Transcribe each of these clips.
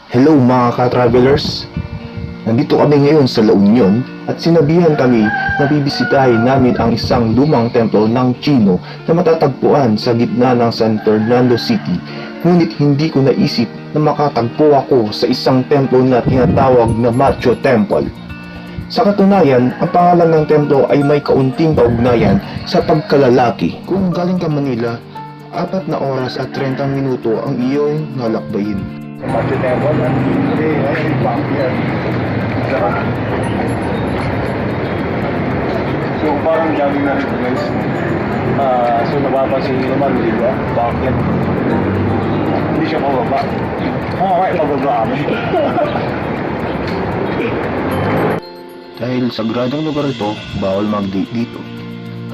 Hello mga ka-travelers! Nandito kami ngayon sa La Union at sinabihan kami na bibisitahin namin ang isang lumang templo ng Chino na matatagpuan sa gitna ng San Fernando City. Ngunit hindi ko naisip na makatagpo ako sa isang templo na tinatawag na Ma-Cho Temple. Sa katunayan, ang pangalan ng templo ay may kaunting kaugnayan sa pagkalalaki. Kung galing ka Manila, 4 na oras at 30 minuto ang iyong nalakbayin. Ma-Cho Temple at ay backyard. So parang jogging na rin guys. So napapansin nyo naman, di ba? Backyard. Hindi siya pababa. Okay, pababa kami. Dahil sagradong lugar ito, bawal mag-date dito.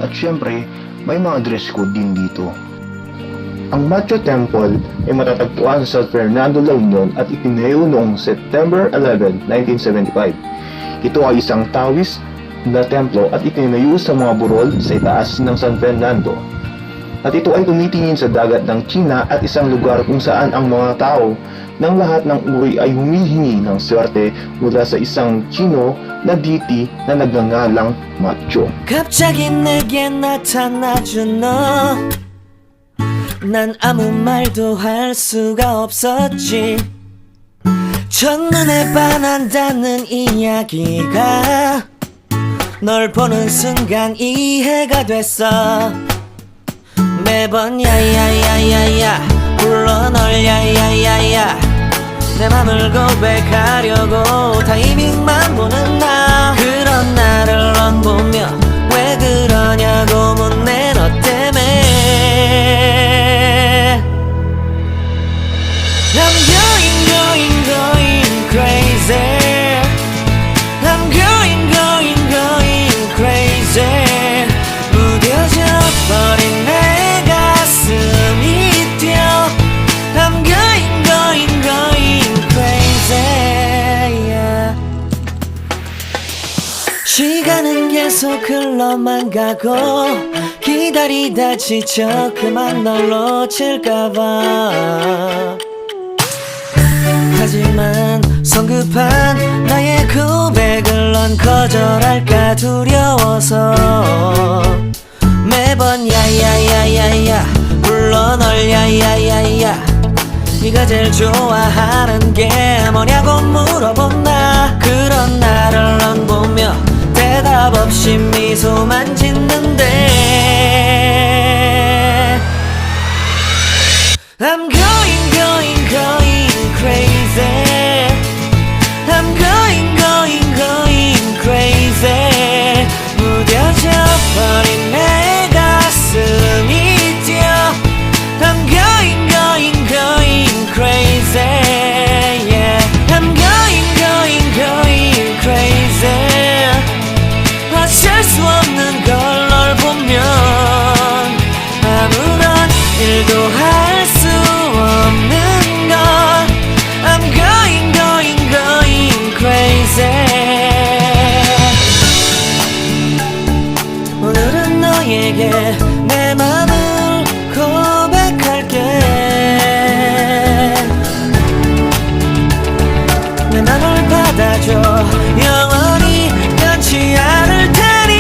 At syempre, may mga dress code din dito. Ang Ma-Cho Temple ay matatagpuan sa San Fernando La Union at itinayo noong September 11, 1975. Ito ay isang Taoist na templo at itinayo sa mga burol sa itaas ng San Fernando. At ito ay tumitingin sa dagat ng China at isang lugar kung saan ang mga tao ng lahat ng uri ay humihingi ng swerte mula sa isang Chino na deity na nagngangalang Ma-Cho. 갑자기 내게 나타나준 너, 난 아무 말도 할 수가 없었지. 첫눈에 반한다는 이야기가 널 보는 순간 이해가 됐어. 매번 야야야야야 불러 널 야야야야 내 맘을 고백하려고 타이밍만 보는 나. 그런 나를 넌 보며 왜 그러냐고 묻네 너 때문에. I'm going crazy. I'm going crazy. 무뎌져 버린 내 가슴이 뛰어. I'm going crazy. Yeah. 시간은 계속 흘러만 가고 기다리다 지쳐 그만 널 놓칠까봐. 하지만 성급한 나의 고백을 넌 거절할까 두려워서 매번 야야야야야 불러 널 야야야야 네가 제일 좋아하는 게 뭐냐고 물어본 나. 그런 나를 넌 보며 대답 없이 미소만 짓는데 I'm going crazy. I'm going crazy. 무뎌져 버린 내 가슴이 뛰어. I'm going crazy. Yeah. I'm going crazy. 어쩔 수 없는 걸 널 보면 아무런 일도 할 수 없는 걸. I'm going crazy. 오늘은 너에게 내 맘을 고백할게. 내 맘을 받아줘. 영원히 변치 않을 테니.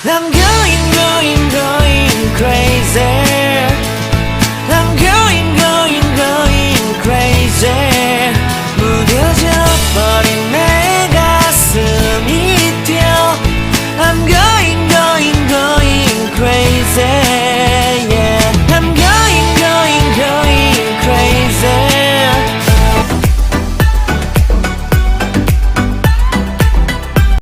I'm going crazy.